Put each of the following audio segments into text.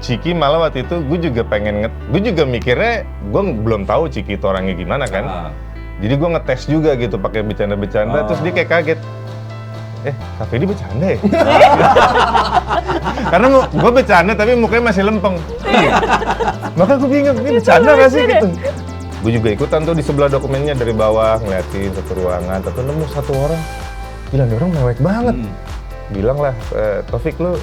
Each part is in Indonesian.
Ciki malah waktu itu gue juga pengen gue juga mikirnya gue belum tahu Ciki itu orangnya gimana kan. Jadi gue ngetes juga gitu pakai bercanda-bercanda terus dia kayak kaget. Kak Fedi bercanda ya? Karena gue bercanda tapi mukanya masih lempeng. Maka gue bingung, ini bercanda gak sih gitu? Gue juga ikutan tuh di sebelah dokumennya dari bawah ngeliatin satu ruangan, tapi nemu satu orang. Gila, ini orang mewek banget. Bilang lah, Taufik lu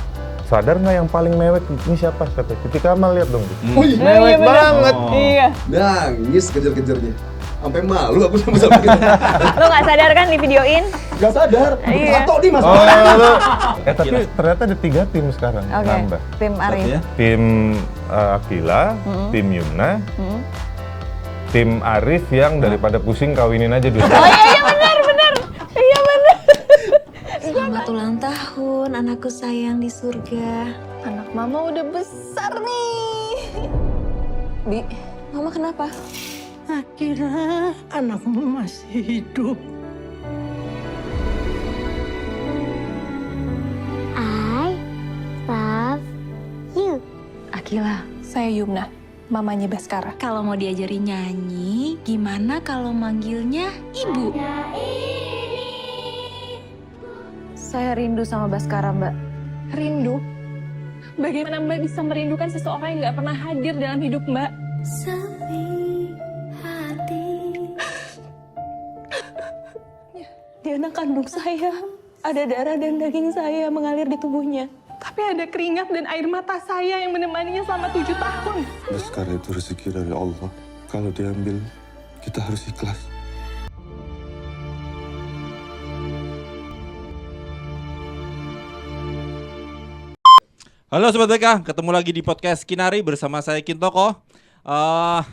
sadar nggak yang paling mewek ini siapa? Kata Titi Kamal, lihat dong. Mewek banget. Iya. Nangis kejar-kejarnya. Sampai malu aku sama gitu. Lo nggak sadar kan di videoin? Gak sadar. Iya. Tato nih mas. Tapi ternyata ada 3 tim sekarang nambah. Tim Arif. Tim Akila, tim Yumna, tim Arif yang daripada pusing kawinin aja dulu. Oh iya benar. Iya benar. Selamat ulang tahun anakku sayang di surga. Anak mama udah besar nih. Bi, mama kenapa? Akhirnya anakmu masih hidup. I love you. Akila, saya Yumna, mamanya Baskara. Kalau mau diajari nyanyi, gimana kalau manggilnya ibu? Saya rindu sama Baskara, Mbak. Rindu? Bagaimana Mbak bisa merindukan seseorang yang nggak pernah hadir dalam hidup Mbak? Sepi hati. Dia anak kandung saya. Ada darah dan daging saya mengalir di tubuhnya. Tapi ada keringat dan air mata saya yang menemaninya selama 7 tahun. Baskara itu rezeki dari Allah. Kalau diambil, kita harus ikhlas. Halo Sobat BK, ketemu lagi di podcast Kinari bersama saya Kintoko.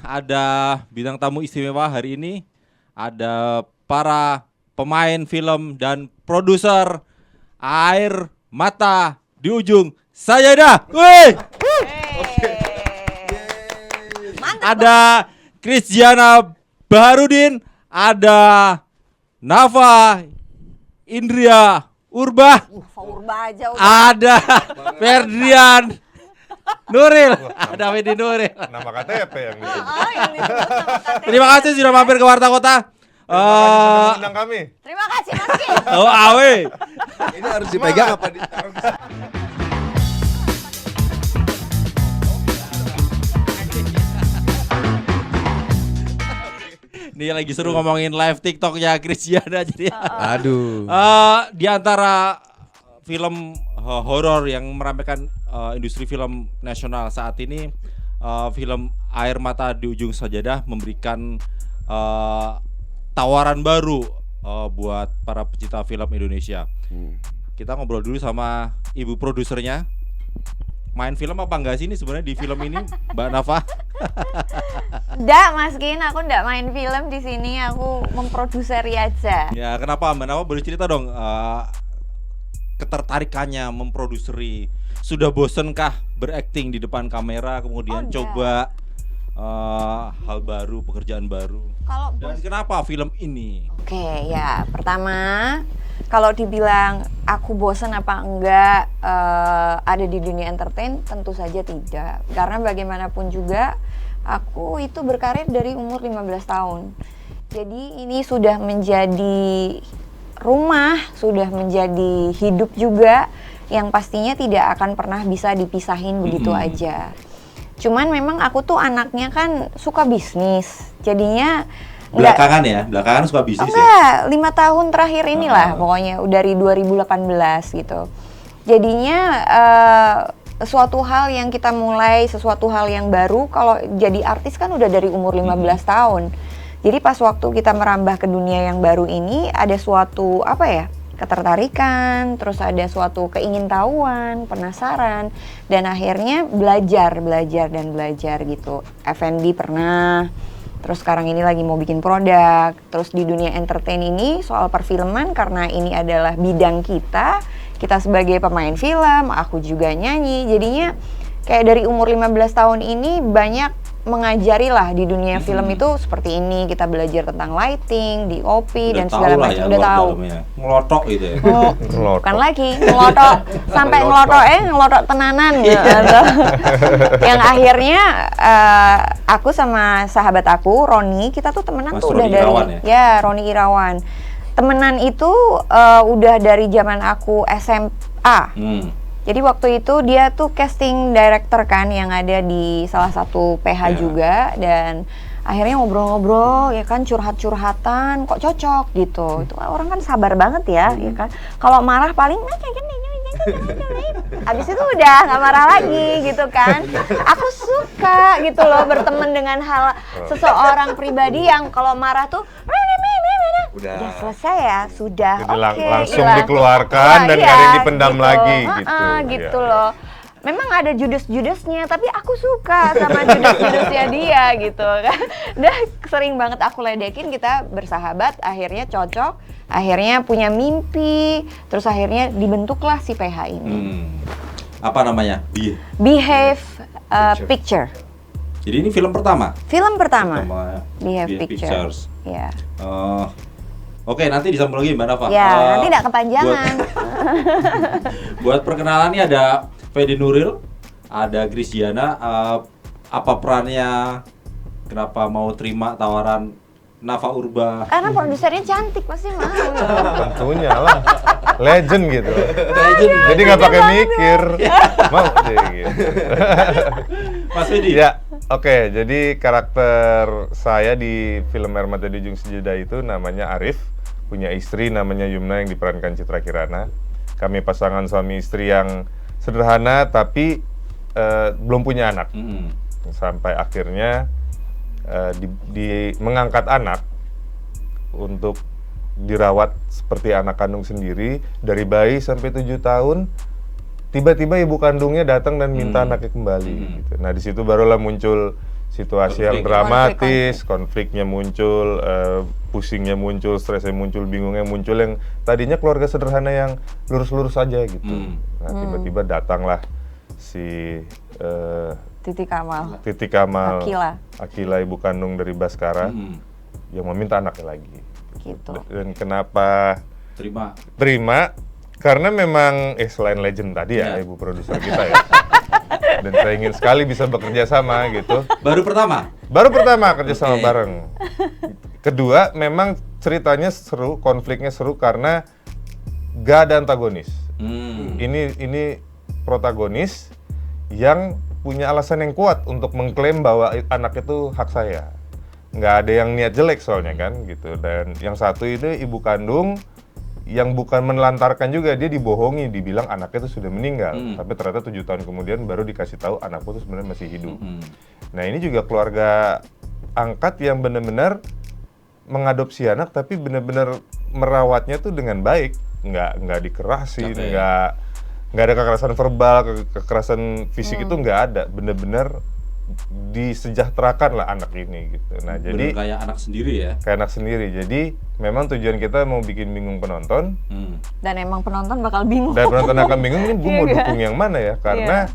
Ada bintang tamu istimewa hari ini. Ada para pemain film dan produser Air Mata di Ujung Sajadah. Wih! Ada Christiana Baharudin, ada Nafa Indria Urba, ada Ferdian Nuril, ada Fedi Nuril. Nama KTP yang disebut. yang disebut nama KTP. Terima kasih sudah mampir ke Warta Kota. Undang kami. Terima kasih Mas Ki. Oh awe. Ini harus dipegang apa ditaruh di sana? Ini lagi seru ngomongin live TikTok-nya Christiana jadi. Aduh. Di antara film horor yang meramaikan industri film nasional saat ini, film Air Mata di Ujung Sajadah memberikan tawaran baru buat para pecinta film Indonesia. Kita ngobrol dulu sama ibu produsernya. Main film apa enggak sih ini sebenarnya di film ini, Mbak Nafa? Nggak Mas Kin, aku nggak main film di sini, aku memproduseri aja. Ya kenapa Mbak Nafa, boleh cerita dong ketertarikannya memproduseri. Sudah bosenkah berakting di depan kamera, kemudian coba hal baru, pekerjaan baru? Dan kenapa film ini? Oke, ya pertama kalau dibilang aku bosen apa enggak ada di dunia entertain, tentu saja tidak. Karena bagaimanapun juga aku itu berkarir dari umur 15 tahun. Jadi ini sudah menjadi rumah, sudah menjadi hidup juga yang pastinya tidak akan pernah bisa dipisahin begitu aja. Cuman memang aku tuh anaknya kan suka bisnis. Jadinya belakangan suka bisnis ya? 5 tahun terakhir inilah pokoknya dari 2018 gitu. Jadinya suatu hal yang kita mulai, sesuatu hal yang baru, kalau jadi artis kan udah dari umur 15 tahun. Jadi pas waktu kita merambah ke dunia yang baru ini ada suatu ketertarikan, terus ada suatu keingintahuan, penasaran, dan akhirnya belajar gitu. F&B pernah, terus sekarang ini lagi mau bikin produk, terus di dunia entertain ini soal perfilman karena ini adalah bidang kita sebagai pemain film, aku juga nyanyi, jadinya kayak dari umur 15 tahun ini banyak mengajari lah di dunia film itu seperti ini, kita belajar tentang lighting, DOP dan segala macam. Udah tahu. Ngelotok gitu ya. Bukan lagi ngelotok sampai ngelotok tenanan gitu. Yang akhirnya aku sama sahabat aku Roni, kita tuh temenan Mas tuh Roni udah dari Irawan Roni Irawan. Temenan itu udah dari zaman aku SMA. Jadi waktu itu dia tuh casting director kan yang ada di salah satu PH juga, dan akhirnya ngobrol-ngobrol ya kan, curhat-curhatan kok cocok gitu. Itu orang kan sabar banget ya, ya kan. Kalau marah paling abis itu udah nggak marah lagi gitu kan. Aku suka gitu loh berteman dengan seseorang pribadi yang kalau marah tuh udah selesai ya, sudah. Jadi langsung dikeluarkan dan nggak ada yang dipendam gitu. lagi gitu loh. Memang ada judes-judesnya, tapi aku suka sama judes-judesnya dia gitu kan. Udah sering banget aku ledekin, kita bersahabat, akhirnya cocok, akhirnya punya mimpi, terus akhirnya dibentuklah si PH ini. Apa namanya? Behave Picture. Jadi ini film pertama? Film pertama. Behave Pictures. Ya. Oke, nanti disambung lagi Mbak Nafa. Ya, nanti nggak kepanjangan. Buat perkenalan nih ada Fedi Nuril, ada Griziana. Apa perannya? Kenapa mau terima tawaran Nafa Urba? Karena produsernya cantik, pasti mau. Tentunya lah, legend gitu. Jadi nggak pakai mikir, mau deh gitu. Mas Fedi. Ya, oke. Jadi karakter saya di film Air Mata di Ujung Sejadah itu namanya Arif, punya istri namanya Yumna yang diperankan Citra Kirana. Kami pasangan suami istri yang sederhana tapi belum punya anak. Sampai akhirnya mengangkat anak untuk dirawat seperti anak kandung sendiri dari bayi sampai 7 tahun. Tiba-tiba ibu kandungnya datang dan minta anaknya kembali. Gitu. Nah di situ barulah muncul situasi yang dramatis, konfliknya muncul, pusingnya muncul, stresnya muncul, bingungnya muncul, yang tadinya keluarga sederhana yang lurus-lurus saja gitu. Nah tiba-tiba datanglah si Titi Kamal, Akila ibu kandung dari Baskara yang meminta anaknya lagi. Gitu. Dan kenapa terima? Karena memang selain legend tadi ya ibu produser kita ya. Dan saya ingin sekali bisa bekerja sama gitu. Baru pertama kerja sama bareng. Kedua, memang ceritanya seru, konfliknya seru karena gak ada antagonis. Ini protagonis yang punya alasan yang kuat untuk mengklaim bahwa anak itu hak saya. Nggak ada yang niat jelek soalnya kan gitu. Dan yang satu itu ibu kandung yang bukan menelantarkan juga, dia dibohongi, dibilang anaknya itu sudah meninggal, tapi ternyata 7 tahun kemudian baru dikasih tahu anakku itu sebenarnya masih hidup. Nah ini juga keluarga angkat yang benar-benar mengadopsi anak, tapi benar-benar merawatnya tuh dengan baik, nggak dikerasin, nggak ada kekerasan verbal, kekerasan fisik itu nggak ada, benar-benar disejahterakan lah anak ini gitu. Nah jadi kayak anak sendiri ya. Kayak anak sendiri. Jadi memang tujuan kita mau bikin bingung penonton. Dan emang penonton bakal bingung. Dan penonton akan bingung, ini gue mau dukung yang mana ya? Karena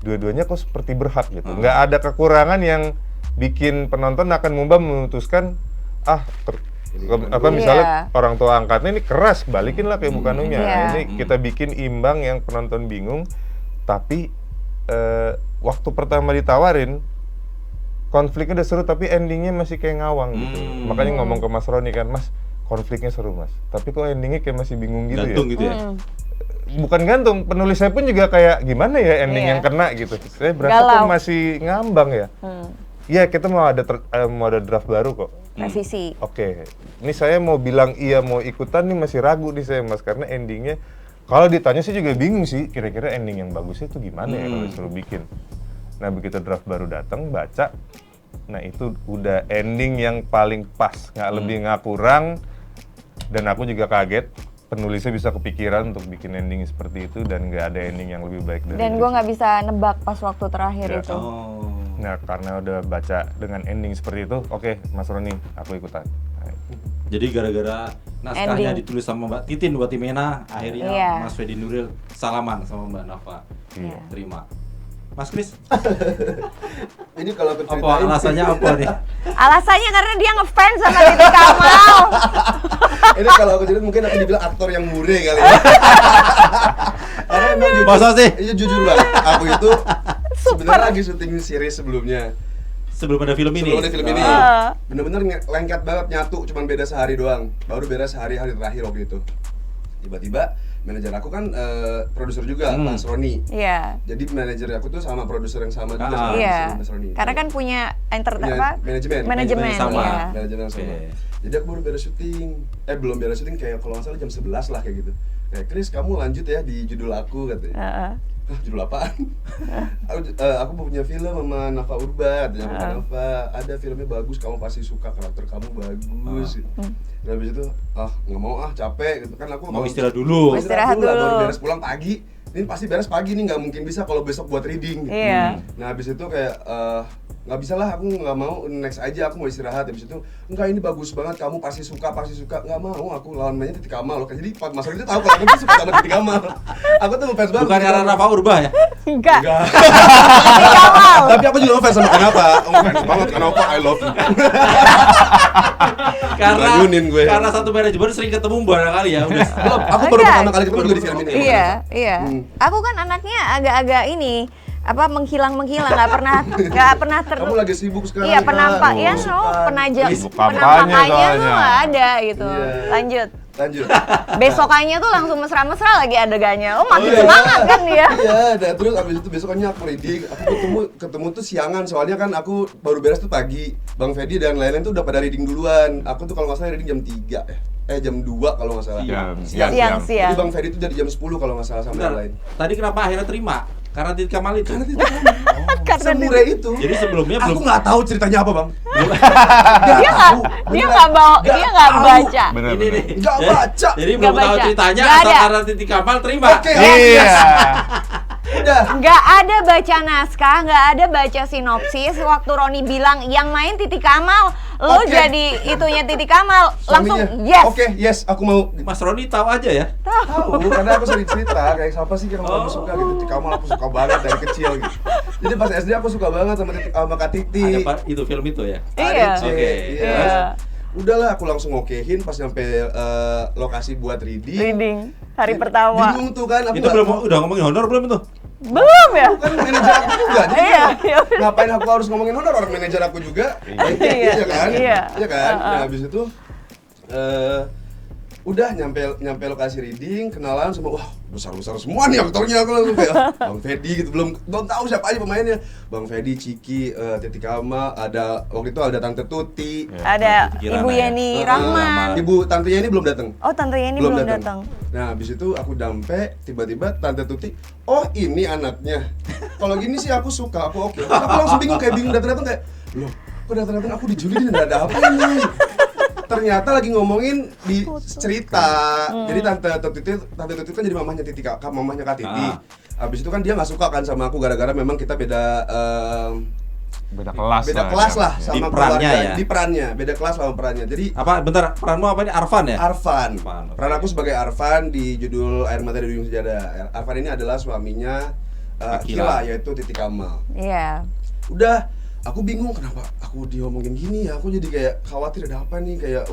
dua-duanya kok seperti berhak gitu. Nggak ada kekurangan yang bikin penonton akan memutuskan misalnya orang tua angkatnya ini keras, balikin lah ke ibu kandungnya. Ini kita bikin imbang yang penonton bingung, tapi waktu pertama ditawarin konfliknya udah seru tapi endingnya masih kayak ngawang gitu. Makanya ngomong ke Mas Roni kan, Mas konfliknya seru Mas, tapi kok endingnya kayak masih bingung gitu. Gantung ya? Gitu ya? Bukan gantung, penulis saya pun juga kayak gimana ya ending yang kena gitu. Saya berasa kok masih ngambang ya. Iya kita mau ada draft baru kok. Revisi. Oke. Ini saya mau bilang iya mau ikutan nih masih ragu nih saya Mas, karena endingnya kalau ditanya sih juga bingung sih, kira-kira ending yang bagusnya itu gimana ya kalau disuruh bikin. Nah begitu draft baru datang, baca, nah itu udah ending yang paling pas, nggak lebih nggak kurang, dan aku juga kaget penulisnya bisa kepikiran untuk bikin ending seperti itu dan nggak ada ending yang lebih baik dari itu. Dan gue nggak bisa nebak pas waktu terakhir itu. Nah karena udah baca dengan ending seperti itu, oke, Mas Roni, aku ikutan. Jadi gara-gara naskahnya ditulis sama Mbak Titin Watimena, akhirnya Mas Fedi Nuril salaman sama Mbak Nafa. Terima. Mas Kris? Ini kalau aku Apa ceritain alasannya apa nih? Alasannya karena dia ngefans sama Titi Kamal. ini kalau aku ceritain mungkin aku dibilang aktor yang mure kali ya. Karena emang jujur, Masa sih? Iya jujur banget. Aku itu sebenarnya lagi syuting series sebelumnya. Sebelum ada film ini? Sebelum ada film ini. Bener-bener lengket banget, nyatu, cuman beda sehari doang. Baru beda sehari hari terakhir waktu itu. Tiba-tiba manajer aku kan produser juga, Mas Roni. Iya. Jadi manajer aku tuh sama produser yang sama juga sama Iya. Mas Roni. Karena kan punya Manajemen sama. ya. Manajemen yang sama. Oke. Jadi aku baru beres syuting. Belum beres syuting kayak kalau nggak salah jam 11 lah kayak gitu. Kayak Kris, kamu lanjut ya di judul aku katanya. Hah, judul apaan? aku punya film sama Nafa Urba, katanya sama Nafa. Ada filmnya bagus, kamu pasti suka, karakter kamu bagus. Dan habis itu, nggak mau capek gitu kan aku Mau istirahat dulu. Istirahat dulu. Baru beres pulang pagi. Ini pasti beres pagi nih, nggak mungkin bisa kalau besok buat reading. Iya. Nah habis itu kayak nggak bisa lah, aku nggak mau, next aja, aku mau istirahat. Habis itu enggak, ini bagus banget, kamu pasti suka. Nggak mau, aku lawan mainnya Titi Kamal loh. Jadi Mas Roni itu tahu kalau aku tuh suka sama Titi Kamal. Aku tuh ngefans banget. Bukan karena Nafa Urba ya? Enggak. Titi Kamal. Tapi aku juga ngefans sama Kenapa. Ngefans banget Kenapa, I love you. Rayunin gue. Karena satu manajemen sering ketemu barangkali ya. Udah. Aku baru pertama kali ketemu juga di film ini. Iya. Aku kan anaknya agak-agak ini menghilang, nggak pernah Kamu lagi sibuk sekarang. Iya, penampakannya penampakannya tuh nggak ada gitu. Iya. Lanjut. Besokannya tuh langsung mesra-mesra lagi adegannya. Makin semangat kan dia. Iya, dan terus abis itu besokannya aku reading. Aku ketemu tuh siangan, soalnya kan aku baru beres tuh pagi. Bang Fedi dan lain-lain tuh udah pada reading duluan. Aku tuh kalau nggak salah reading jam 3 jam 2 kalau nggak salah. Siang. Jadi Bang Fedi tuh dari jam 10 kalau nggak salah sama yang lain. Tadi kenapa akhirnya terima? Karena Titi Kamal itu? Karena Semure itu. Jadi sebelumnya Aku belum... nggak tahu ceritanya apa, Bang. dia nggak baca. Bener. Ini nih. Nggak baca. Jadi belum tahu baca. ceritanya, Nggak asal ada. karena Titi Kamal terima. Oke. Iya. Udah. Nggak ada baca naskah, nggak ada baca sinopsis. Waktu Roni bilang yang main Titi Kamal, lo Oke. jadi itunya Titi Kamal, langsung Suaminya. yes. Oke, yes, aku mau. Mas Roni tahu aja ya? Tahu, karena aku sering cerita kayak siapa sih yang kamu suka gitu. Titi Kamal aku suka banget dari kecil gitu. Jadi pas SD aku suka banget sama Kak Titi. Ada itu film itu ya? Iya. Oke. Iya. Udahlah, aku langsung okehin pas nyampe lokasi buat reading. Reading hari pertama. Bingung tuh kan, aku Itu belum udah ngomongin honor belum itu? Belum ya? Kan manajer aku juga. Jadi Iya. ngapain aku harus ngomongin honor, orang manajer aku juga. Iya kan? Iya. Iya kan? Nah, habis itu udah nyampe lokasi reading, kenalan sama besar-besar semua nih aktornya. Aku langsung kayak Bang Fedi gitu, belum tahu siapa aja pemainnya. Bang Fedi, Ciki, Titi Kamal, ada waktu itu ada Tante Tuti, Ada Kirana Ibu ya. Yeni Rahman. Ibu tantenya ini belum datang. Oh, tante Yeni belum datang. Nah, habis itu aku dampe, tiba-tiba Tante Tuti, oh ini anaknya. Kalau gini sih aku suka, aku oke. Terus aku langsung bingung datang-datang kayak, loh, kok datang-datang aku dijulidin, nggak ada apa ini? Ternyata lagi ngomongin di cerita. Jadi Tante Tuti kan jadi mamahnya Kak Titi. Habis itu kan dia nggak suka kan sama aku gara-gara memang kita beda kelas lah sama Di perannya keluarga. ya? Di perannya, beda kelas sama perannya. Jadi Apa? Bentar, peranmu apa ini? Arfan ya? Arfan. Oke. Peran aku sebagai Arfan di judul Air Mata dari Ujung Sejadah. Arfan ini adalah suaminya Kila, yaitu Titi Kamal. Iya. Udah, aku bingung kenapa aku diomongin gini ya. Aku jadi kayak khawatir ada apa nih, kayak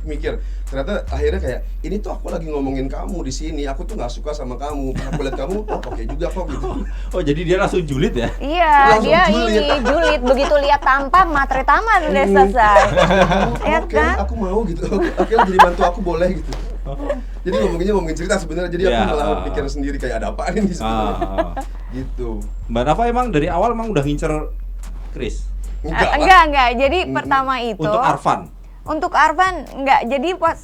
mikir. Ternyata akhirnya kayak ini tuh aku lagi ngomongin kamu di sini. Aku tuh nggak suka sama kamu. Aku lihat kamu, oke juga kok gitu. Oh, jadi dia langsung julid ya? Iya, Langsung dia julid. ini julid. Begitu lihat tampang, matre taman udah selesai. Ya Oke, kan? aku mau gitu. Oke, jadi mantu aku boleh gitu. Jadi ngomongin cerita sebenarnya. Jadi aku Ya. malah pikir sendiri kayak ada apaan ini sebenarnya. Gitu. Mbak Nafa emang dari awal emang udah ngincer Kris? Enggak. Jadi pertama itu Untuk Arfan? Untuk Arfan enggak. Jadi pas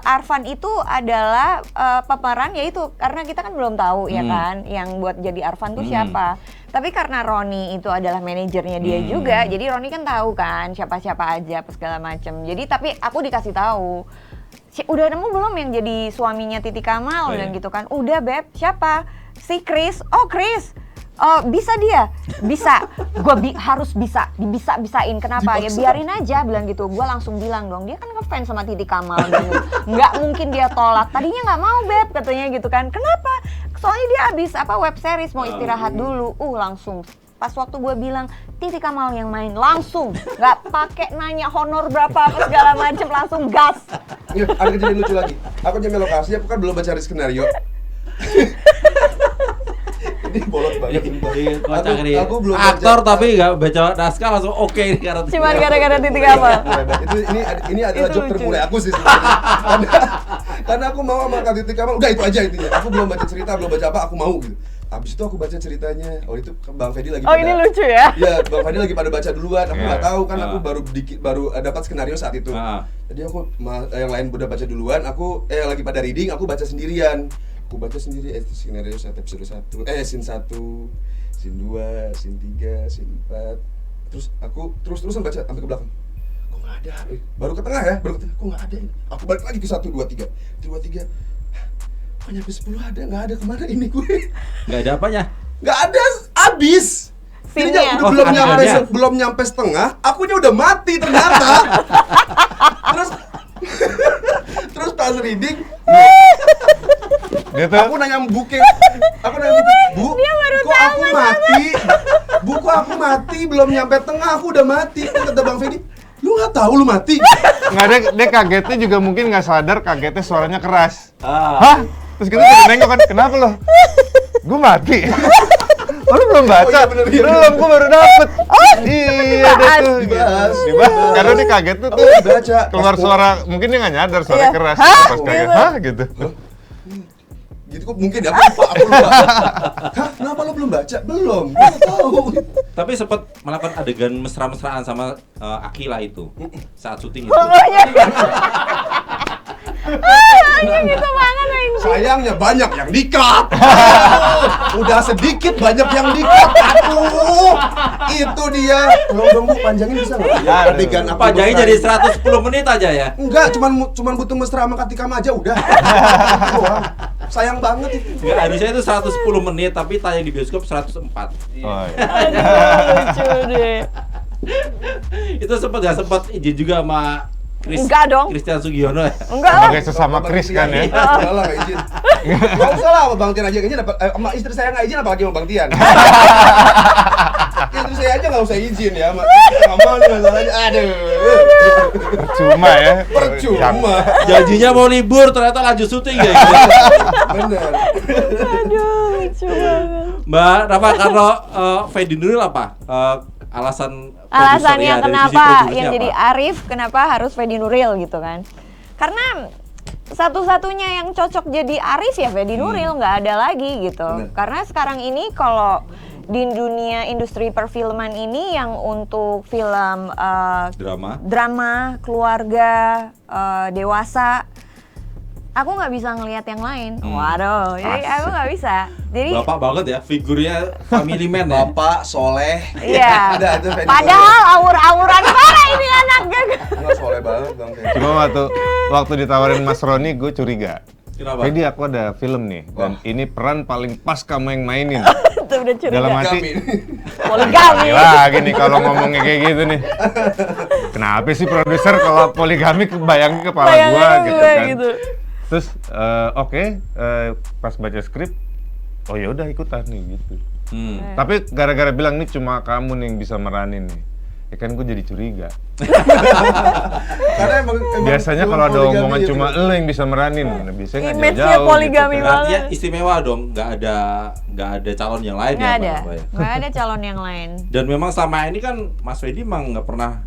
Arfan itu adalah pemeran, yaitu karena kita kan belum tahu ya kan yang buat jadi Arfan tuh siapa. Tapi karena Roni itu adalah manajernya dia juga, jadi Roni kan tahu kan siapa-siapa aja apa segala macem. Jadi tapi aku dikasih tahu, udah nemu belum yang jadi suaminya Titi Kamal dan gitu kan. Udah Beb, siapa? Si Kris. Oh Kris. Oh bisa dia, bisa. Gue harus bisa-bisain. Kenapa? Ya biarin aja, bilang gitu. Gue langsung bilang dong, dia kan ngefans sama Titi Kamal. Nggak mungkin dia tolak. Tadinya nggak mau Beb, katanya gitu kan. Kenapa? Soalnya dia habis web series mau istirahat dulu. Langsung pas waktu gue bilang Titi Kamal yang main, langsung nggak pakai nanya honor berapa apa segala macem, langsung gas. Ada kejadian lucu lagi. Aku nyampe lokasi, aku kan belum baca skenario. Ini bolot banget. Aku belum aktor tapi nggak baca naskah langsung oke nih karena Cuman gara-gara Titi Kamal. Ini adalah job termulai aku sih sebenarnya. Karena aku mau sama Kak Titi Kamal, udah itu aja intinya. Aku belum baca cerita, belum baca apa, aku mau gitu. Abis itu aku baca ceritanya. Itu Bang Fedi lagi ini lucu ya? Iya, Bang Fedi lagi pada baca duluan. Aku nggak tahu kan, aku baru dapat skenario saat itu. Jadi aku yang lain udah baca duluan, aku lagi pada reading, aku baca sendirian. Aku baca sendiri skenario episode 1, scene 1, scene 2, scene 3, scene 4. Terus aku terus-terusan baca sampai ke belakang. Kok nggak ada? Baru ke tengah ya, kok nggak ada ini? Aku balik lagi ke 1, 2, 3. 1, 2, 3. Kok nyampe 10 ada? Nggak ada, kemana ini gue? nggak ada apanya? Nggak ada, abis. Scene-nya. Belum nyampe setengah, akunya udah mati ternyata. Terus pas reading, aku nanya booking, Bu, kok aku mati? Bu, kok aku mati? Belum nyampe tengah, aku udah mati. Kata Bang Fedi, lu nggak tahu lu mati? Nggak ada, dia kagetnya juga mungkin nggak sadar kagetnya suaranya keras. Hah? Terus kita jadi nengok kan, kenapa lo? Gue mati. Lu belum baca? Belum, gue baru dapet. Iya deh tuh. Dibahas. Karena dia kaget tuh baca. keluar suara, mungkin dia nggak nyadar suaranya keras. Pas kaget, hah gitu. Gitu kok mungkin ya, aku lupa. Hah? Kenapa lo belum baca? Belum, gue nggak tahu. Tapi sempat melakukan adegan mesra-mesraan sama Akila itu saat syuting itu. Gitu banget anjing. Sayangnya banyak yang di-cut. Udah sedikit banyak yang di-cut. Aduh, itu dia. Tolong Bu, panjangin bisa nggak? Ya, adegan aku Panjangin jadi 110 menit aja ya? Enggak, cuman butuh mesra sama Kak Tikam aja udah. Sayang banget itu. Nggak, harusnya itu 110 menit tapi tayang di bioskop 104. Oh, iya. Lucu deh. Itu sempat izin juga sama Enggak dong. Christian Sugiono ya? Enggak lah. Sebagai sesama Chris kan ya. Enggak lah, nggak izin. Nggak usah lah, Bang Tian aja izin. Sama istri saya nggak izin, apalagi sama Bang Tian. Istri saya aja nggak usah izin ya. Nggak mau nih masalahnya. Aduh. Percuma ya. Percuma. Janjinya mau libur, ternyata lanjut syuting ya gitu. Bener. Aduh, lucu banget. Mbak Rafa, kalau Fedi Nuril apa? Alasannya produser, dari sisi kenapa produsernya yang apa? jadi Arif, kenapa harus Fedi Nuril gitu kan? Karena satu-satunya yang cocok jadi Arif ya Fedi Nuril, nggak ada lagi gitu. Bener. Karena sekarang ini kalau di dunia industri perfilman ini yang untuk film drama keluarga dewasa, aku nggak bisa ngelihat yang lain. Waduh, jadi aku nggak bisa. Jadi Bapak banget ya, figurnya family man ya. Bapak soleh. iya. Ada itu Fedi. Padahal awur-awuran parah ini anak. Enggak soleh banget Bang Tian. Cuma waktu ditawarin Mas Roni, gue curiga. Kenapa? Fedi, aku ada film nih, dan ini peran paling pas kamu yang mainin. Itu udah curiga. Dalam hati, Poligami. lagi nih kalau ngomongnya kayak gitu nih. Kenapa sih produser kalau poligami kebayang ke kepala gua gitu kan. Terus pas baca skrip, oh ya udah ikutan nih gitu. Tapi gara-gara bilang nih cuma kamu nih yang bisa meranin nih. Ya kan gue jadi curiga. Karena emang Biasanya kalau ada poligami omongan itu cuma kan. lo yang bisa meranin, biasanya nggak Image-nya jauh-jauh poligami gitu kan. banget. Artinya istimewa dong, nggak ada calon yang lain Nggak ya, ada, Mbak Rafa ya? nggak ada calon yang lain. Dan memang selama ini kan Mas Fedi emang nggak pernah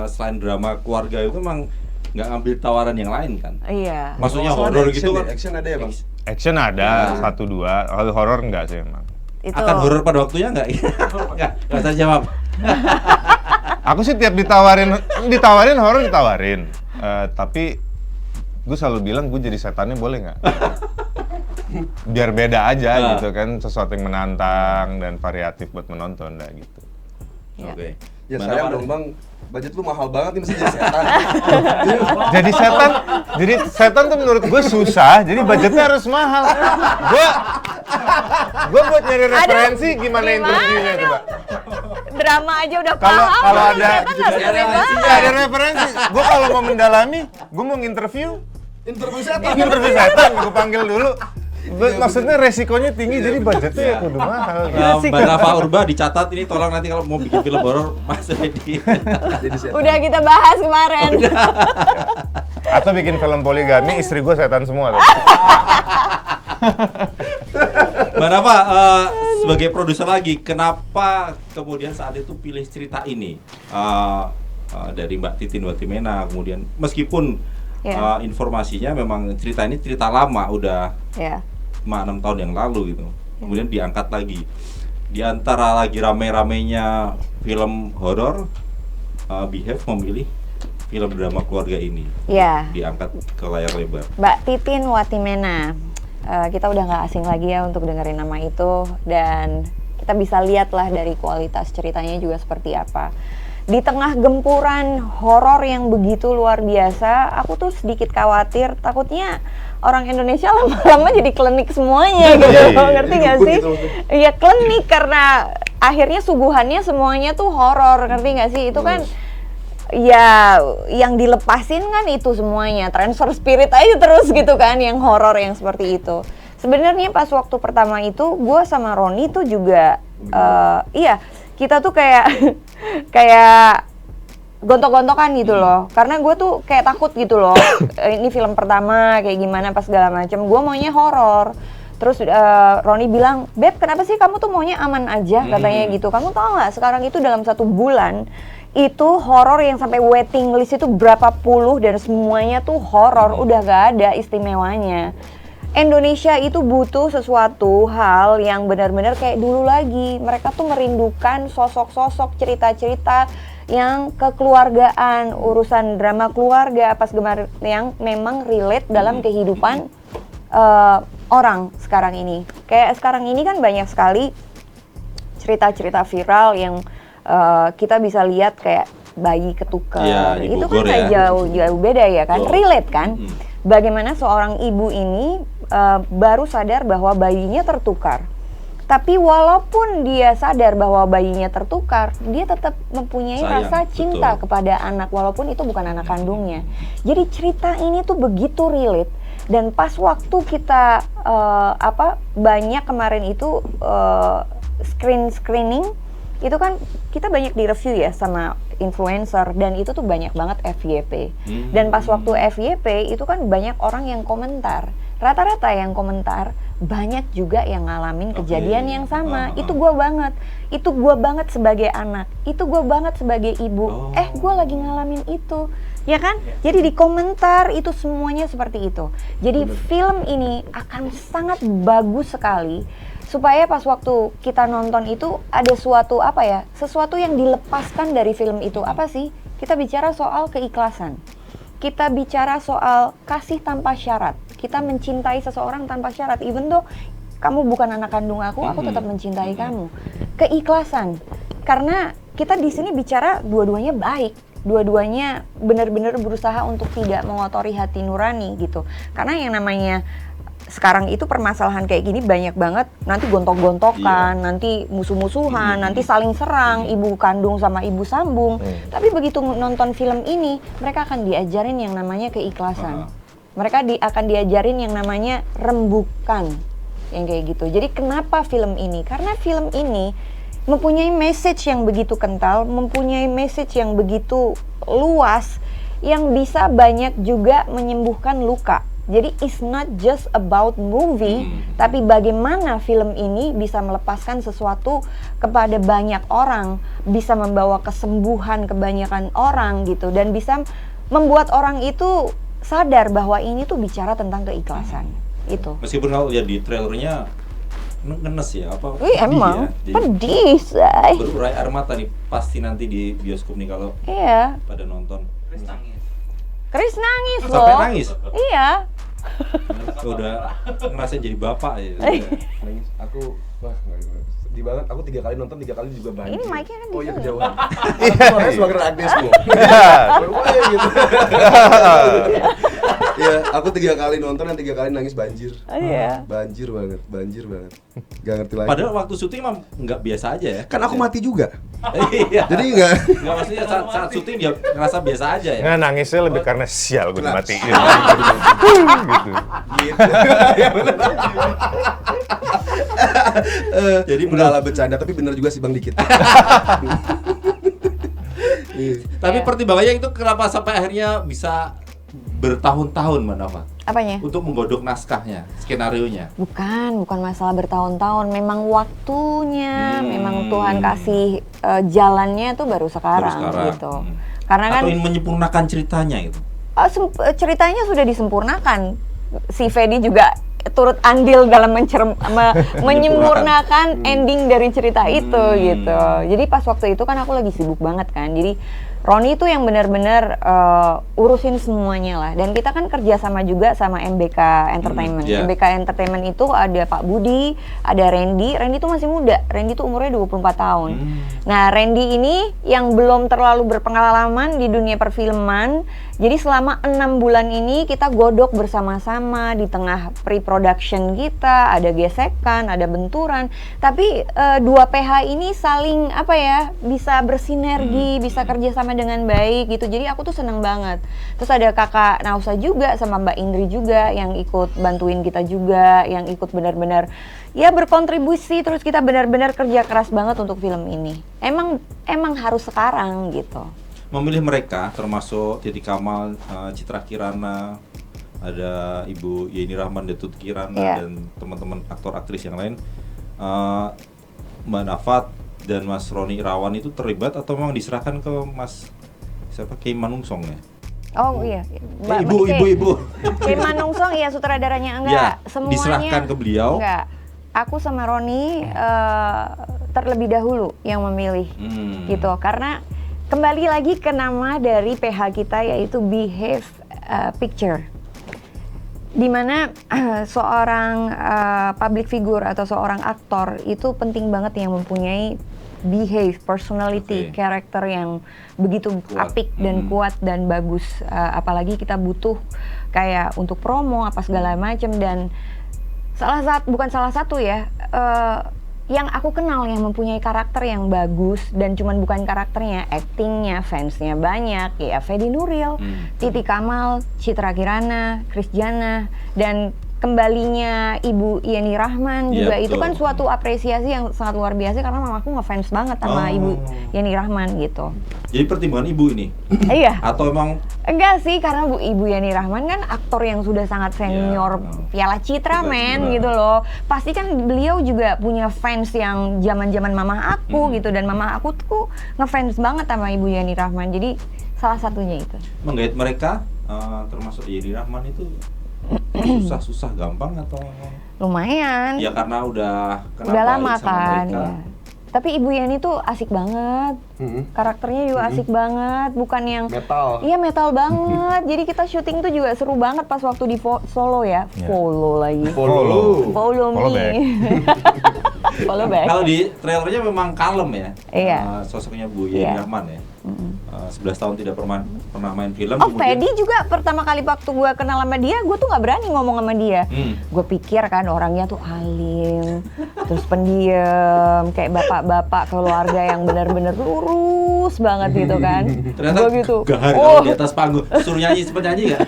selain drama keluarga itu emang nggak ngambil tawaran yang lain kan? Iya. Maksudnya Oh, horor ada gitu action kan? ya? Action ada ya Bang? Action ada, 1-2, kalau horor enggak sih emang. Itu. Akan horor pada waktunya nggak? Nggak usah jawab. Aku sih tiap ditawarin horor ditawarin. Tapi gue selalu bilang gue jadi setannya boleh nggak? Biar beda aja gitu kan, sesuatu yang menantang dan variatif buat menonton dah gitu. Iya. Oke. Ya Mana sayang Pak? dong Bang, budget lu mahal banget nih mesti jadi setan. Jadi setan tuh menurut gue susah, jadi budgetnya harus mahal. Gue buat nyari referensi gimana interviewnya coba. Drama aja udah Kalau paham. ada ada referensi, gue kalau mau mendalami, gue mau interview Interview setan. gue panggil dulu. Maksudnya resikonya tinggi, jadi budgetnya ya kudu mahal. Mbak Nafa Urba dicatat ini, tolong nanti kalau mau bikin film horor Mas Edi. Udah kita bahas kemarin. Atau bikin film poligami, istri gue setan semua. Mbak Nafa, sebagai produser lagi, kenapa kemudian saat itu pilih cerita ini dari Mbak Titin Watimena, kemudian meskipun informasinya memang cerita ini cerita lama, udah 5-6 tahun yang lalu gitu, kemudian diangkat lagi. Di antara lagi rame-ramenya film horor, Behave memilih film drama keluarga ini diangkat ke layar lebar. Mbak Titin Watimena, kita udah nggak asing lagi ya untuk dengerin nama itu, dan kita bisa lihat lah dari kualitas ceritanya juga seperti apa. Di tengah gempuran horor yang begitu luar biasa, aku tuh sedikit khawatir, takutnya orang Indonesia lama-lama jadi klinik semuanya gitu, ngerti nggak sih? Iya, klinik, karena akhirnya suguhannya semuanya tuh horor, ngerti nggak sih? Itu kan ya yang dilepasin kan itu semuanya, transfer spirit aja terus gitu kan, yang horor yang seperti itu. Sebenarnya pas waktu pertama itu, gue sama Roni tuh juga, kita tuh kayak gontok-gontokan gitu loh, karena gue tuh kayak takut gitu loh. Ini film pertama kayak gimana pas segala macam, gue maunya horor. Terus Roni bilang, Beb kenapa sih kamu tuh maunya aman aja, katanya gitu. Kamu tau nggak sekarang itu dalam 1 bulan itu horor yang sampai waiting list itu berapa puluh, dan semuanya tuh horor, udah gak ada istimewanya. Indonesia itu butuh sesuatu hal yang benar-benar kayak dulu lagi. Mereka tuh merindukan sosok-sosok, cerita-cerita yang kekeluargaan, urusan drama keluarga, pas gemar yang memang relate dalam kehidupan orang sekarang ini. Kayak sekarang ini kan banyak sekali cerita-cerita viral yang kita bisa lihat kayak bayi ketukar. Itu kan kayak jauh beda ya kan, relate kan. Bagaimana seorang ibu ini baru sadar bahwa bayinya tertukar. Tapi walaupun dia sadar bahwa bayinya tertukar, dia tetap mempunyai rasa cinta kepada anak, walaupun itu bukan anak kandungnya. Jadi cerita ini tuh begitu relate. Dan pas waktu kita banyak kemarin itu screening, itu kan kita banyak direview ya sama influencer, dan itu tuh banyak banget FYP. Dan pas waktu FYP itu kan banyak orang yang komentar. Rata-rata yang komentar banyak juga yang ngalamin kejadian yang sama. Itu gue banget sebagai anak, itu gue banget sebagai ibu. Gue lagi ngalamin itu, ya kan? Jadi di komentar itu semuanya seperti itu. Jadi film ini akan sangat bagus sekali, supaya pas waktu kita nonton itu ada sesuatu yang dilepaskan dari film itu. Apa sih? Kita bicara soal keikhlasan. Kita bicara soal kasih tanpa syarat. Kita mencintai seseorang tanpa syarat. Even though kamu bukan anak kandung aku tetap mencintai kamu. Keikhlasan. Karena kita di sini bicara dua-duanya baik. Dua-duanya benar-benar berusaha untuk tidak mengotori hati nurani gitu. Karena yang namanya sekarang itu permasalahan kayak gini banyak banget, nanti gontok-gontokan, nanti musuh-musuhan, nanti saling serang, ibu kandung sama ibu sambung. Tapi begitu nonton film ini, mereka akan diajarin yang namanya keikhlasan. Mereka akan diajarin yang namanya rembukan, yang kayak gitu. Jadi kenapa film ini? Karena film ini mempunyai message yang begitu kental, mempunyai message yang begitu luas, yang bisa banyak juga menyembuhkan luka. Jadi it's not just about movie, tapi bagaimana film ini bisa melepaskan sesuatu kepada banyak orang, bisa membawa kesembuhan kebanyakan orang gitu, dan bisa membuat orang itu sadar bahwa ini tuh bicara tentang keikhlasan. Itu. Meskipun kalau lihat di trailernya ngenes ya, emang pedih, say. Berurai air mata nih pasti nanti di bioskop nih kalau pada nonton. Chris nangis loh. Sampai nangis? Iya. Udah ngerasain jadi bapak ya. Nangis. Aku sedih banget. Aku 3 kali nonton, 3 kali juga banjir. Ini mic-nya kan iya kejauhan. Suaranya semakin Agnes bu. Gitu. Ya, aku 3 kali nonton dan 3 kali nangis banjir. Banjir banget. Gak ngerti lagi. Padahal waktu syuting emang nggak biasa aja ya. Kan aku mati juga. Iya. Jadi nggak Enggak, maksudnya saat syuting dia ngerasa biasa aja ya. Nggak, nangisnya lebih karena sial gue Kenapa? dimatiin. Gitu. gitu. Jadi benar bercanda tapi benar juga sih Bang dikit. Tapi pertimbangannya itu kenapa sampai akhirnya bisa bertahun-tahun Mbak Nova Apanya? untuk menggodok naskahnya, skenarionya? Bukan masalah bertahun-tahun. Memang waktunya, memang Tuhan kasih jalannya tuh baru sekarang, gitu. Karena kan Atau ingin menyempurnakan ceritanya gitu. ceritanya sudah disempurnakan. Si Fedi juga turut andil dalam menyempurnakan ending dari cerita itu gitu. Jadi pas waktu itu kan aku lagi sibuk banget kan. Jadi Roni itu yang benar-benar urusin semuanya lah. Dan kita kan kerja sama juga sama MBK Entertainment. MBK Entertainment itu ada Pak Budi, ada Randy. Randy itu masih muda. Randy itu umurnya 24 tahun. Nah, Randy ini yang belum terlalu berpengalaman di dunia perfilman. Jadi selama 6 bulan ini kita godok bersama-sama di tengah pre-production kita, ada gesekan, ada benturan. Tapi 2 PH ini saling bisa bersinergi, bisa kerjasama dengan baik gitu. Jadi aku tuh seneng banget. Terus ada kakak Nausa juga sama Mbak Indri juga yang ikut bantuin kita juga, yang ikut benar-benar ya berkontribusi. Terus kita benar-benar kerja keras banget untuk film ini. Emang harus sekarang gitu. Memilih mereka termasuk Titi Kamal, Citra Kirana, ada Ibu Yeni Rahman, Detut Kirana dan teman-teman aktor aktris yang lain. Mbak Nafat dan Mas Roni Irawan itu terlibat atau memang diserahkan ke Mas siapa Kei Manungsong ya? Oh iya, Ibu. Kei Manungsong ya sutradaranya enggak. Ya, Semuanya diserahkan ke beliau. Enggak. Aku sama Roni terlebih dahulu yang memilih gitu. Karena kembali lagi ke nama dari PH kita yaitu Behave Picture. Dimana seorang public figure atau seorang aktor itu penting banget yang mempunyai behave, personality, karakter yang begitu apik dan kuat dan bagus. Apalagi kita butuh kayak untuk promo apa segala macam. Dan bukan salah satu ya, yang aku kenal yang mempunyai karakter yang bagus dan cuman bukan karakternya, actingnya, fansnya banyak ya Fedi Nuril, Titi Kamal, Citra Kirana, Krisjana, dan kembalinya Ibu Yeni Rahman juga itu kan suatu apresiasi yang sangat luar biasa karena mamaku ngefans banget sama Ibu Yeni Rahman gitu. Jadi pertimbangan ibu ini? Iya. Atau emang? Enggak sih, karena Ibu Yeni Rahman kan aktor yang sudah sangat senior Piala Citra gitu loh. Pasti kan beliau juga punya fans yang zaman-zaman mama aku gitu, dan mama aku tuh ngefans banget sama Ibu Yeni Rahman. Jadi salah satunya itu. Menggait mereka termasuk Yeni Rahman itu susah gampang atau lumayan? Ya karena udah lama kan ya. Tapi Ibu Yeni tuh asik banget, karakternya juga asik banget, bukan yang metal. Iya metal banget. Jadi kita syuting tuh juga seru banget pas waktu di Solo ya. Follow me. Follow back. Kalau di trailernya memang kalem ya. Iya. Sosoknya Bu Yeni Rahman ya. 11 tahun tidak pernah main film. Oh, Fedi juga pertama kali waktu gue kenal sama dia, gue tuh nggak berani ngomong sama dia. Gue pikir kan orangnya tuh alim, terus pendiam, kayak bapak-bapak keluarga yang benar-benar lurus banget gitu kan. Ternyata gua gitu. Gahar kalau di atas panggung, suruh nyanyi sempat nyanyi nggak?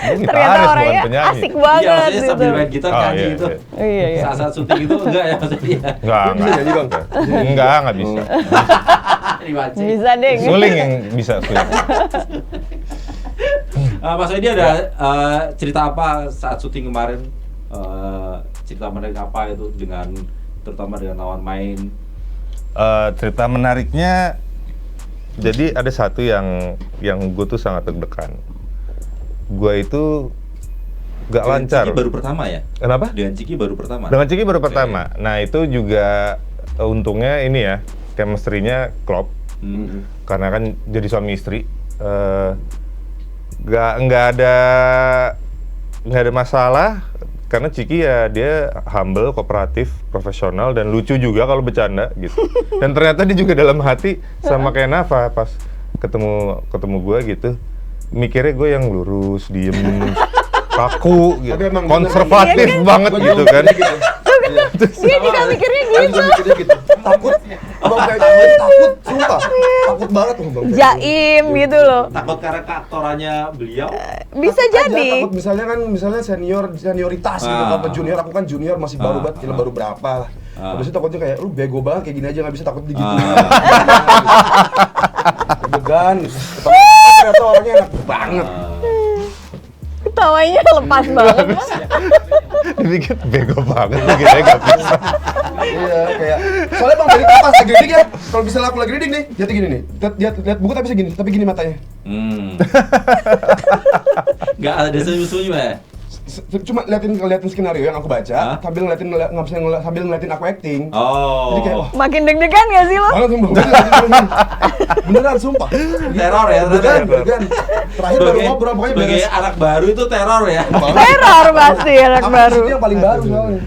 Ternyata orangnya asik banget. Iya, maksudnya gitu. sambil main gitar nyanyi gitu. Iya. Saat syuting itu enggak ya maksudnya? Enggak. Bisa nyanyi Bang? Enggak bisa. Bisa deh. Suling yang bisa suling. Mas Edi ada cerita apa saat syuting kemarin? Cerita menarik apa itu terutama dengan lawan main? Cerita menariknya, jadi ada satu yang gue tuh sangat deg-degan. Gue itu gak lancar. Ciki baru pertama ya? Kenapa? Dengan Ciki baru pertama. Dengan Ciki baru pertama. Nah itu juga untungnya ini ya, chemistry-nya klop. Karena kan jadi suami istri. Nggak ada masalah. Karena Ciki ya dia humble, kooperatif, profesional, dan lucu juga kalau bercanda gitu. Dan ternyata dia juga dalam hati sama kayak Nafa pas ketemu gue gitu. Mikirnya gue yang lurus, diem, kaku, gitu. Konservatif banget gitu kan. Dia juga mikirnya gitu. Mikirnya gitu. Takut. Abang kayak takut, sumpah. Takut banget Bang Pen. Jaim gitu loh. Takut karena keaktorannya beliau. Bisa Takut aja, jadi. takut misalnya senioritas gitu, apa junior, aku kan junior masih baru banget, film baru berapa lah. Habis itu takutnya kayak lu bego banget kayak gini aja nggak bisa, takut digituin. Degan, ternyata orangnya enak banget. Ketawanya lepas banget. Dipikir bego banget, gini gak bisa. Iya, kayak soalnya Bang Ferry pas lagi reading ya, kalau misalnya aku lagi reading nih, dia tuh gini nih, lihat buku tapi segini, tapi gini matanya. Nggak ada senyum-senyum ya? Cuma liatin skenario yang aku baca, sambil ngeliatin aku acting. Jadi kayak wah, Makin deg-degan gak sih lo? banget sumpah. Beneran sumpah. Teror ya, Beneran. Terakhir baru ngobrol pokoknya sebagai beres. anak baru itu teror ya. Teror pasti anak Aku baru. ini yang paling baru soalnya.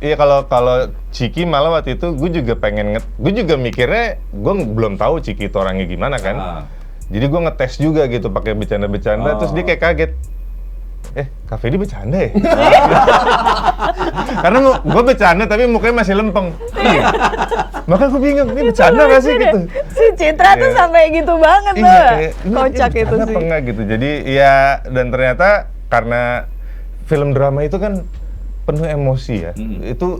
Iya, kalau Ciki malah waktu itu gue juga gue juga mikirnya gue belum tahu Ciki itu orangnya gimana kan. Jadi gue ngetes juga gitu pakai bercanda-bercanda, terus dia kayak kaget. Kak Fedi bercanda ya? Karena gue bercanda tapi mukanya masih lempeng. Maka gue bingung, ini bercanda gak sih gitu? Si Citra tuh sampai gitu banget tuh. Kocak itu sih. Apa enggak gitu. Jadi ya, dan ternyata karena film drama itu kan penuh emosi ya. Itu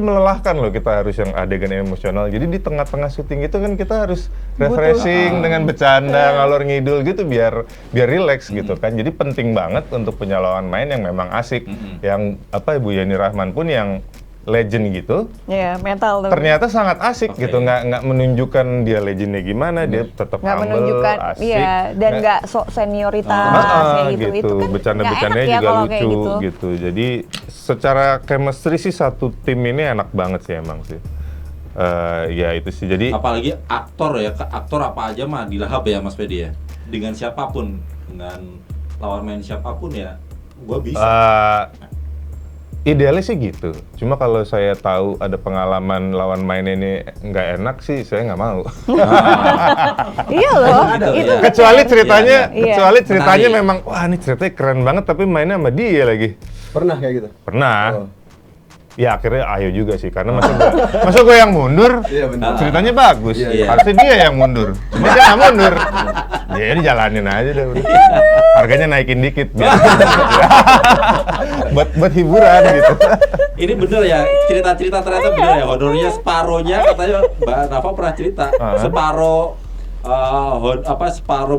melelahkan loh, kita harus yang adegan emosional. Jadi di tengah-tengah syuting itu kan kita harus refreshing dengan bercanda, ngalor ngidul gitu biar rileks gitu kan. Jadi penting banget untuk punya lawan main yang memang asik. Yang Ibu Yeni Rahman pun yang legend gitu. Iya, metal tuh. Ternyata sangat asik gitu, nggak menunjukkan dia legendnya gimana, dia tetap Nggak humble, menunjukkan, asik. iya, dan nggak sok senioritas kayak gitu. Itu kan Bercanda-bercandanya nggak enak ya juga kalau lucu kayak gitu. Jadi secara chemistry sih satu tim ini enak banget sih emang sih. Ya itu sih. Jadi apalagi aktor ya, aktor apa aja mah dilahap ya Mas Fedi ya. Dengan siapapun, dengan lawan main siapapun ya, gua bisa. Idealnya sih gitu. Cuma kalau saya tahu ada pengalaman lawan main ini nggak enak sih, saya nggak mau. Iya loh. Itu Kecuali ceritanya, Iya. ceritanya memang, wah ini ceritanya keren banget tapi mainnya sama dia lagi. Pernah kayak gitu? Pernah. Ya akhirnya ayo juga sih, karena masa gue yang mundur, Iya, benar. ceritanya bagus, Iya. harusnya dia yang mundur, cuma dia nggak mundur, jadi jalanin aja deh udah. Harganya naikin dikit, biar buat hiburan gitu. Ini bener ya, cerita-cerita ternyata bener ya, honornya separohnya katanya Mbak Nafa pernah cerita, separuh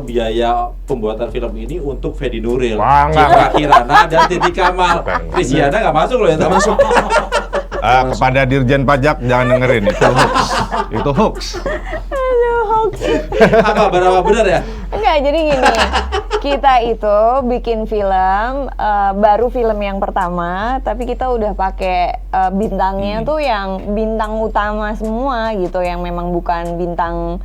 biaya pembuatan film ini untuk Fedi Nuril, Citra Kirana dan Titi Kamal. Kristiana nggak masuk loh ya? Nggak masuk. Kepada Dirjen Pajak jangan dengerin itu hoax. Itu hoax. Aduh, hoax. Apa berapa benar ya? Enggak, jadi gini. Kita itu bikin film, baru film yang pertama, tapi kita udah pakai bintangnya tuh yang bintang utama semua gitu, yang memang bukan bintang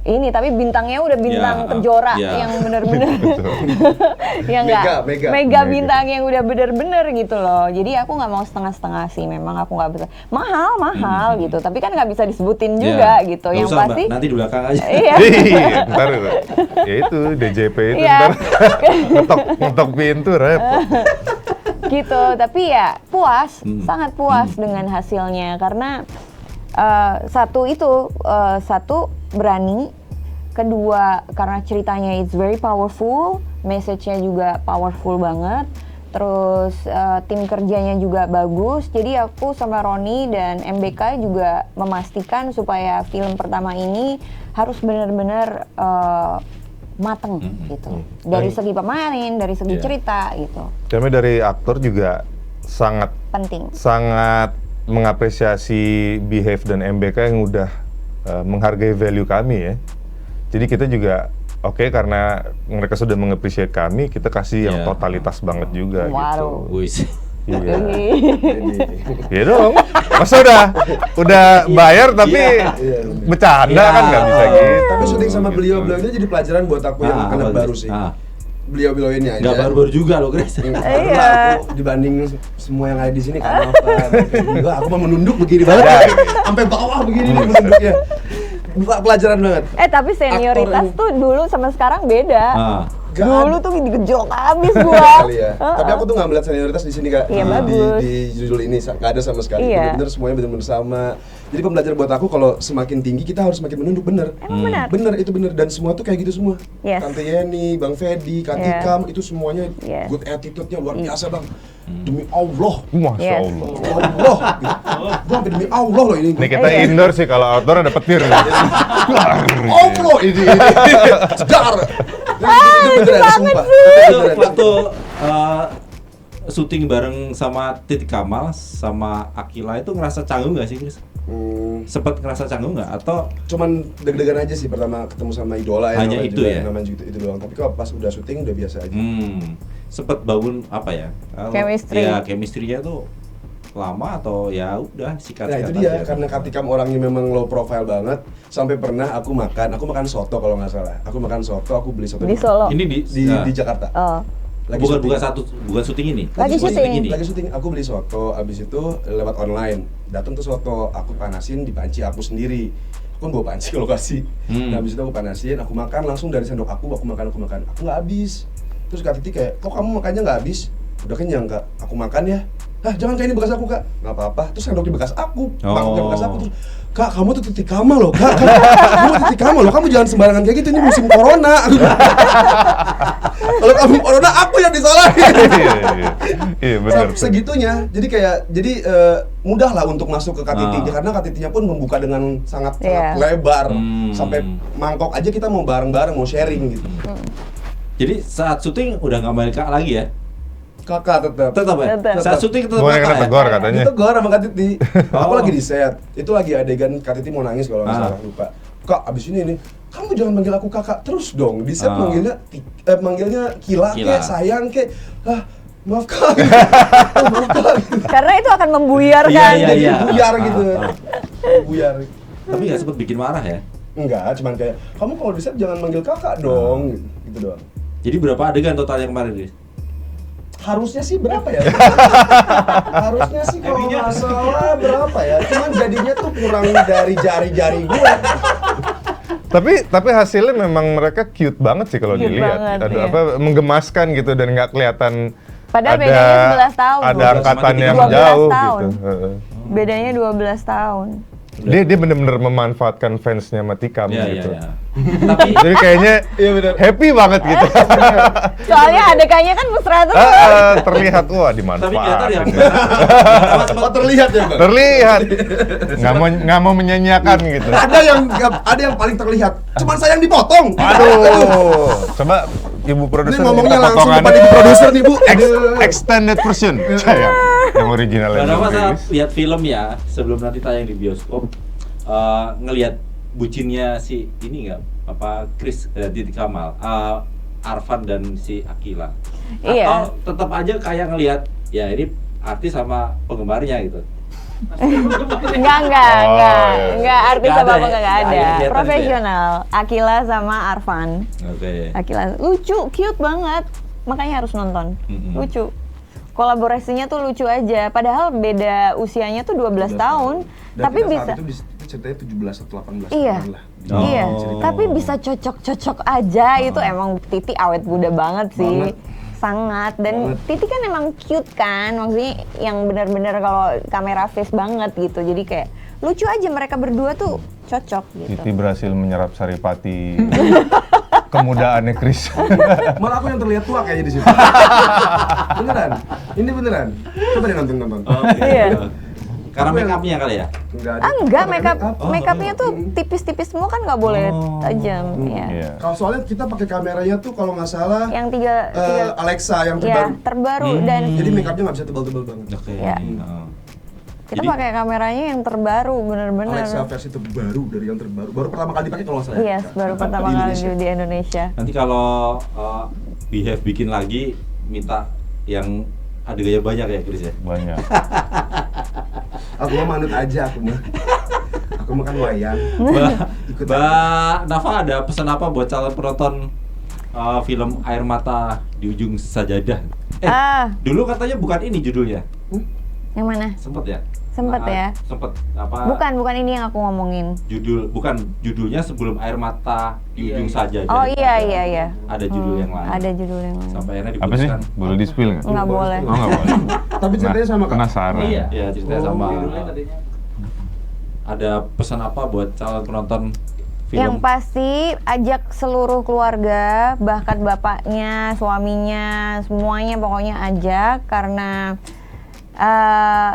ini, tapi bintangnya udah bintang kejora yang bener-bener yang mega bintang yang udah bener-bener gitu loh. Jadi aku nggak mau setengah-setengah sih, memang aku nggak bisa mahal gitu, tapi kan nggak bisa disebutin juga gitu. Nggak yang usah, pasti Mbak. Nanti di belakang aja. Iya. Ntar ya itu DJP itu Iya. ntar ngetok pintu repot. Gitu, tapi ya puas, sangat puas dengan hasilnya karena satu berani, kedua karena ceritanya it's very powerful, message-nya juga powerful banget, terus tim kerjanya juga bagus. Jadi aku sama Roni dan MBK juga memastikan supaya film pertama ini harus benar-benar mateng gitu, dari segi pemain, dari segi cerita gitu. Kami dari aktor juga sangat mengapresiasi Behave dan MBK yang udah menghargai value kami ya. Jadi kita juga karena mereka sudah mengapresiasi kami, kita kasih yang totalitas banget juga gitu. Iya. Iya dong. Masa udah bayar tapi bercanda kan nggak bisa gitu. Tapi syuting sama beliau ini jadi pelajaran buat aku yang anak baru sih. Beliau ini aja. Nggak baru-baru juga loh, Grace. Iya. Aku dibanding semua yang ada di sini karena apa? Aku mau menunduk begini banget. Sampai bawah begini nih menunduknya. Pelajaran banget. Tapi senioritas tuh dulu sama sekarang beda. Gak Dulu ada. tuh digejolak habis gua. Kali ya. Tapi aku tuh nggak melihat senioritas di sini Kak. Iya, Di- bagus. Di judul ini nggak ada sama sekali. Iya. Bener-bener semuanya bener-bener sama. Jadi pembelajaran buat aku kalau semakin tinggi kita harus semakin menunduk bener. Emang benar? Bener itu bener dan semua tuh kayak gitu semua. Yes. Tante Yeni, Bang Fedi, Kak Iya. Tikam itu semuanya Yes. good attitude-nya luar biasa Bang. Demi Allah. Masya Yes. Allah. Allah. Gua sampai demi Allah loh ini. Nih kita Iya. indoor sih, kalau outdoor ada petir. Allah ini. Jedar. Itu beneran sumpah. Itu Beneran. waktu syuting bareng sama Titik Kamal sama Akila itu ngerasa canggung nggak sih, Chris? Sempet ngerasa canggung nggak? Atau Cuman deg-degan aja sih pertama ketemu sama idola ya. Hanya namanya itu juga, ya? Namanya itu doang. Tapi kalau pas udah syuting udah biasa aja. sempet bangun apa ya? Chemistry. Ya chemistry-nya tuh lama atau ya udah sikat-sikat Nah itu dia, aja. karena Katikam orangnya memang low profile banget. Sampai pernah aku makan soto kalau nggak salah. Aku makan soto, aku beli soto Di Solo. Ini di, di Jakarta. Oh. Lagi syuting. bukan syuting ini. Lagi syuting. ini. Lagi syuting, aku beli soto, abis itu lewat online. Datang tuh soto, aku panasin di panci aku sendiri. Aku kan bawa panci ke lokasi. Nah abis itu aku panasin, aku makan langsung dari sendok aku makan. Aku nggak habis. Terus Kak Titi kayak, kok kamu makannya nggak habis? Udah kenyang Kak, aku makan ya. Hah, jangan kayak ini bekas aku Kak. Nggak apa-apa, terus sendoknya bekas aku, mangkoknya bekas aku. Terus, Kak, kamu tuh Titik Kamal loh Kak. Kamu Titik Kamal loh, kamu jangan sembarangan kayak gitu, ini musim corona. Kalau kamu corona, aku yang disalahin. Iya benar. Segitunya, jadi mudah lah untuk masuk ke KTT karena KTT-nya pun membuka dengan sangat Iya. lebar sampai mangkok aja kita mau bareng-bareng mau sharing gitu. Jadi saat syuting udah nggak main Kak lagi ya? Kakak tetap. Tetap ya? Tetap. Saat syuting tetap Boleh kena Kakak ya? tegur katanya. Ditegur sama KTT. Aku Oh. lagi di set. Itu lagi adegan KTT mau nangis kalau nggak Ah. salah lupa. Kak, abis ini kamu jangan manggil aku kakak terus dong. Di set Ah. manggilnya Kila Kila. kek, sayang kek. Ah, maaf Kak. Maaf Kak. Karena itu akan membuyar kan. Iya, Jadi iya. buyar gitu. Buyar. Tapi nggak sempet bikin marah ya? Enggak, cuman kayak kamu kalau di set jangan manggil kakak dong, gitu doang. Jadi berapa adegan totalnya kemarin, Riz? Harusnya sih berapa ya? Harusnya sih kalau nggak salah berapa ya? Cuman jadinya tuh kurang dari jari-jari gue. Tapi hasilnya memang mereka cute banget sih kalau Cute dilihat. banget, Ada iya. apa menggemaskan gitu dan nggak kelihatan Padahal ada bedanya 11 tahun. ada 12 angkatan sama yang 12 jauh tahun. gitu. Heeh. Bedanya 12 tahun. Dia bener-bener memanfaatkan fansnya Matikam Iya, iya, gitu. iya. Tapi Jadi kayaknya happy banget gitu. Soalnya adegannya kan mesra tuh. Terlihat wah tapi kelihatan dimanfaatkan. yang Oh terlihat ya bang? Terlihat nggak mau menyanyiakan gitu. Ada yang paling terlihat. Cuman sayang dipotong. Aduh, coba ibu Ini produser ngomongnya minta langsung potongan depan ibu produser nih bu. extended version saya yang original Kenapa saya lihat film ya sebelum nanti tayang di bioskop ngelihat bucinnya si ini nggak apa Chris Titik Kamal, Arfan dan si Akila. Iya. Atau tetap aja kayak ngelihat ya ini artis sama penggemarnya gitu. Enggak, artis Nggak apa ada ya? enggak Nggak ada. kelihatan Profesional. Akila sama Arfan. Oke. Akila lucu, cute banget. Makanya harus nonton. Mm-mm. Lucu. Kolaborasinya tuh lucu aja. Padahal beda usianya tuh 12 tahun. Tapi bisa Itu ceritanya 17 atau 18 Iya. tahun lah. Iya, Oh. tapi bisa cocok-cocok aja. Itu emang Titi awet muda banget sih. Banget. Sangat. Dan Titi kan emang cute kan. Maksudnya yang benar-benar kalau kamera face banget gitu. Jadi kayak lucu aja mereka berdua tuh cocok gitu. Titi berhasil menyerap saripati kemudaannya Chris. Malah aku yang terlihat tua kayaknya di situ. Beneran. Ini beneran. Coba deh nonton. Iya. Karena make up-nya kali ya? Enggak, Pakai makeupnya tuh tipis-tipis semua kan nggak boleh tajam. Iya. Iya. Kalau soalnya kita pakai kameranya tuh kalau nggak salah Yang tiga Alexa yang ya terbaru. terbaru dan Jadi make upnya nggak bisa tebal-tebal banget. Oke. Iya. Oh. kita Jadi- pakai kameranya yang terbaru bener-bener. Alexa versi terbaru dari yang terbaru. Baru pertama kali dipakai kalau nggak salah. Yes, baru pertama Di kali Indonesia. di Indonesia. Nanti kalau Behave bikin lagi minta yang adegannya banyak ya Chris ya? Banyak. Aku mau manut aja aku mah. Aku mah kan wayang. Ikut Mbak Nafa ada pesan apa buat calon penonton film Air Mata di Ujung Sajadah? Ah. Dulu katanya bukan ini judulnya. Yang mana? Sempet ya? Sempet ya? Sempet apa? Bukan ini yang aku ngomongin. Judulnya Sebelum Air Mata di Ujung Saja. Oh iya. Ada judul yang lain. Ada judul yang lain. Sampai akhirnya Apa sih? diputuskan. Boleh di-spill nggak? Nggak boleh. Oh, nggak boleh. Tapi ceritanya sama Kak? Penasaran. Iya, ceritanya sama. Ada pesan apa buat calon penonton film? Yang pasti ajak seluruh keluarga, bahkan bapaknya, suaminya, semuanya pokoknya ajak karena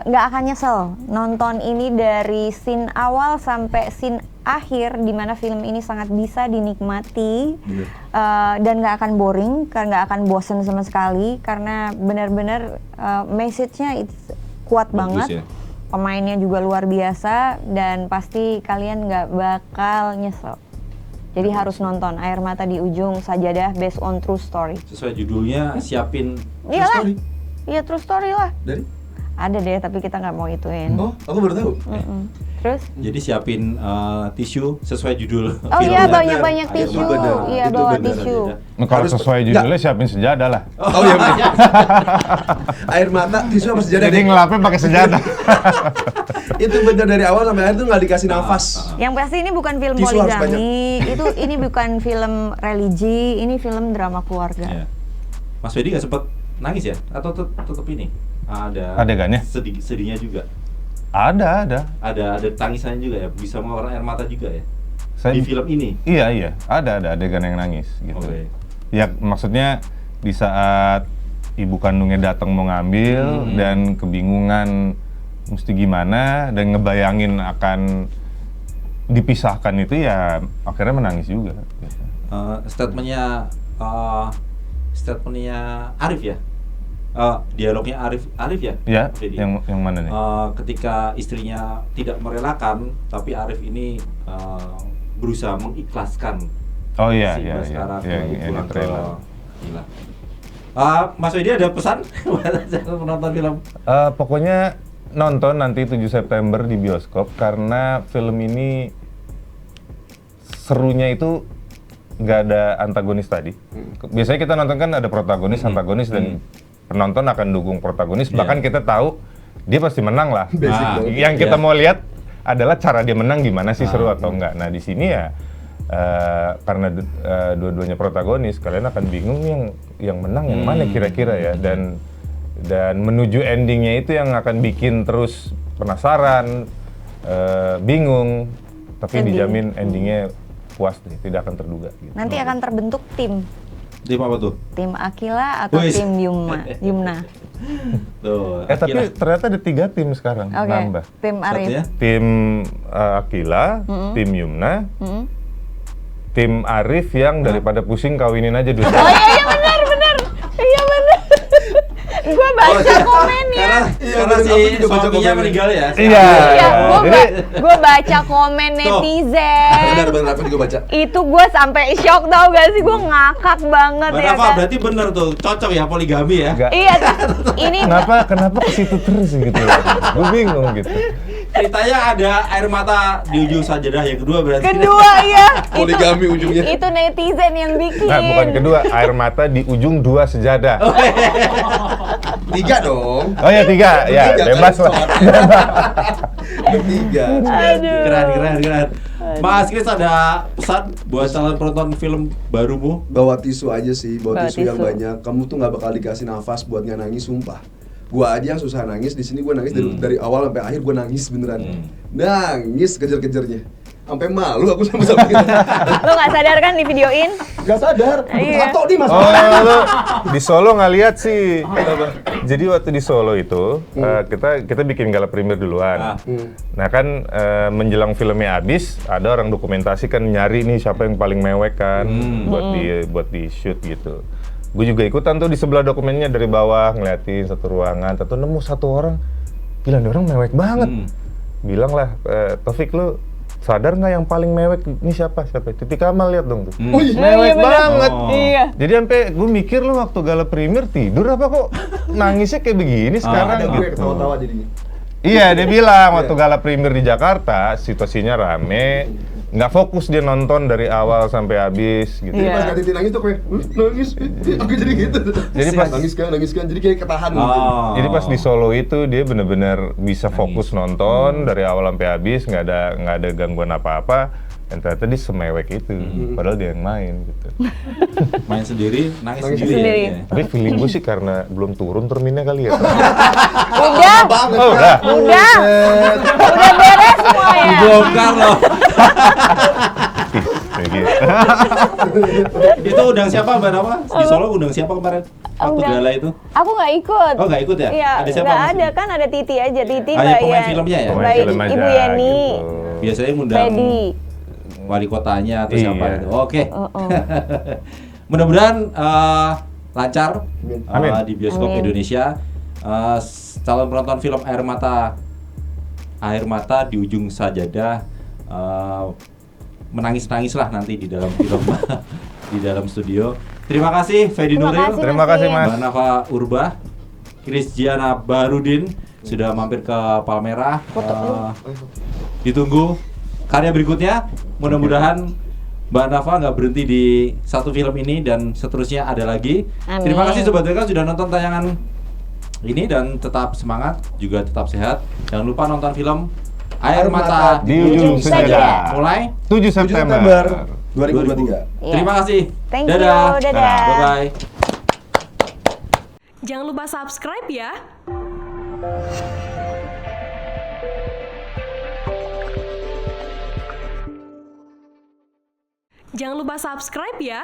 nggak akan nyesel nonton ini dari scene awal sampai scene akhir, di mana film ini sangat bisa dinikmati dan nggak akan boring, karena nggak akan bosen sama sekali karena benar-benar message-nya kuat banget. Ya? Pemainnya juga luar biasa dan pasti kalian nggak bakal nyesel. Jadi harus nonton Air Mata di Ujung Sajadah based on true story. Sesuai judulnya, siapin Iyalah. Iya true story lah. Dari? Ada deh tapi kita nggak mau ituin. Oh, aku baru tahu. Terus? Jadi siapin tisu sesuai judul. Oh iya, filmnya. banyak Air tisu. Mata. Iya, Itu bawa benar. tisu. Nah, kalau sesuai judulnya siapin sejadah lah. Oh iya benar. Air mata, tisu apa sejadah? Jadi ngelapin pakai sejadah. Itu benar dari awal sampai akhir tuh nggak dikasih nafas. Yang pasti ini bukan film Tisu harus poligami. Ini bukan film religi, ini film drama keluarga. Iya. Mas Wedi nggak sempet nangis ya? Atau tetap ini? Ada Adegannya? sedihnya juga. Ada. Ada tangisannya juga ya. Bisa mengeluarkan air mata juga ya. Saya- Di film ini. Iya, ada adegan yang nangis gitu. Oke. Ya maksudnya di saat ibu kandungnya datang mau ngambil dan kebingungan mesti gimana dan ngebayangin akan dipisahkan itu ya akhirnya menangis juga. Statementnya Arif ya. Dialognya Arif ya. Ya, Jadi, yang mana nih? ketika istrinya tidak merelakan, tapi Arif ini berusaha mengikhlaskan. Oh iya, si iya, Baskara iya, lagi yang pulang ke trailer. Gila. Mas Wedi ada pesan buat penonton film? Pokoknya nonton nanti 7 September di bioskop karena film ini serunya itu nggak ada antagonis tadi. Biasanya kita nonton kan ada protagonis, antagonis dan penonton akan dukung protagonis. Iya. Bahkan kita tahu dia pasti menang lah. Basic Nah, banget. yang kita Iya. mau lihat adalah cara dia menang gimana sih, seru atau enggak. Nah di sini ya karena dua-duanya protagonis, kalian akan bingung yang menang yang mana kira-kira ya, dan menuju endingnya itu yang akan bikin terus penasaran, bingung, tapi Sedih. dijamin endingnya puas deh, tidak akan terduga. Gitu. Nanti akan terbentuk tim. Tim apa tuh? Tim Akila atau Wis. tim Yumna. Tuh. Tapi Akila. ternyata ada 3 tim sekarang Oke. nambah. Tim Arif. Satunya? Tim Akila, tim Yumna, tim Arif yang daripada pusing kawinin aja dulu. Oh iya benar. Iya benar. Gua baca komennya. Karena si aku juga baca suaminya komennya. meninggal ya. si Iya. Arif. Iya, Jadi gua baca komen netizen. Benar aku juga baca. Itu gue sampai shock tau gak sih, gue ngakak banget Mbak ya Rafa, kan. berarti bener tuh, cocok ya poligami ya. nggak- Iya, ini kenapa ke situ terus gitu? Gue bingung gitu. Ceritanya ada air mata di ujung sajadah yang kedua berarti. kedua ya. Poligami ujungnya. Itu netizen yang bikin. Nah, bukan kedua, air mata di ujung 2 sejadah. 3 dong. Oh ya 3, ya Tiga bebas kan, lah. Tiga. Aduh. Keren. Mas Kris ada pesan buat calon penonton film barumu? Bawa tisu aja sih, bawa Bawa tisu yang tisu. banyak. Kamu tuh nggak bakal dikasih nafas buat nggak nangis, sumpah. Gua aja yang susah nangis, di sini gua nangis dari awal sampai akhir, gua nangis beneran. Nangis kejar-kejarnya. Sampai malu aku sama-sama. Lo gak sadar kan di videoin? Gak sadar. Iya. Tato nih Mas. Oh, lo di Solo nggak lihat sih. Jadi waktu di Solo itu kita bikin gala premier duluan. Nah kan menjelang filmnya habis, ada orang dokumentasi kan nyari nih siapa yang paling mewek kan buat di shoot gitu. Gue juga ikutan tuh di sebelah dokumennya dari bawah ngeliatin satu ruangan, nemu satu orang, gila nih orang mewek banget. Bilang lah, Taufik lu sadar nggak yang paling mewek ini siapa? Titik Kamal, lihat dong tuh. Mewek banget. Iya. Jadi sampai gue mikir lu waktu gala premier tidur apa kok nangisnya kayak begini sekarang Ada gue gitu. ketawa-tawa jadinya. Iya, dia bilang waktu gala premier di Jakarta situasinya rame, nggak fokus dia nonton dari awal sampai habis gitu. Jadi pas Kak Titi nangis tuh kayak nangis, aku jadi gitu. Jadi pas nangis kan, jadi kayak ketahan. Jadi pas di Solo itu dia benar-benar bisa fokus nonton dari awal sampai habis, nggak ada gangguan apa-apa. Dan ternyata dia semewek itu, padahal dia yang main gitu. Main sendiri, nangis sendiri. sendiri. Ya. Tapi feeling gue sih karena belum turun terminnya kali ya. Udah Udah. beres semuanya. Dibongkar loh. Kayak gitu. Itu undang siapa Mbak Nawa? Di Solo undang siapa kemarin? Waktu Undang. gala itu? Aku nggak ikut. Oh nggak ikut ya? Iya, Ada siapa? nggak maksudnya? ada kan, ada Titi aja, Titi, Ah, ya, Mbak pemain Yan, filmnya ya? Pemain Mbak film aja, Ibu Yani, gitu. Biasanya ngundang Fedi. wali kotanya atau siapa Iya. itu. Oke. Mudah-mudahan lancar Amin. di bioskop Amin. Indonesia. Calon penonton film Air Mata di ujung sajadah menangis-nangis lah nanti di dalam film di dalam studio. Terima kasih Fedi Terima Nuril, kasih, Terima kasih Mas. Mbak Nafa Urbah, Christiana Baharudin sudah mampir ke Palmerah. Ditunggu karya berikutnya. Mudah-mudahan Mbak Nafa nggak berhenti di satu film ini dan seterusnya ada lagi. Amin. Terima kasih Sobat WK sudah nonton tayangan ini dan tetap semangat juga tetap sehat. Jangan lupa nonton film Air Mata Di ujung sajadah. mulai 7 7 September. September 2023. Iya. Terima kasih. Thank you, Dadah. dadah. Bye bye. Jangan lupa subscribe ya. Jangan lupa subscribe ya.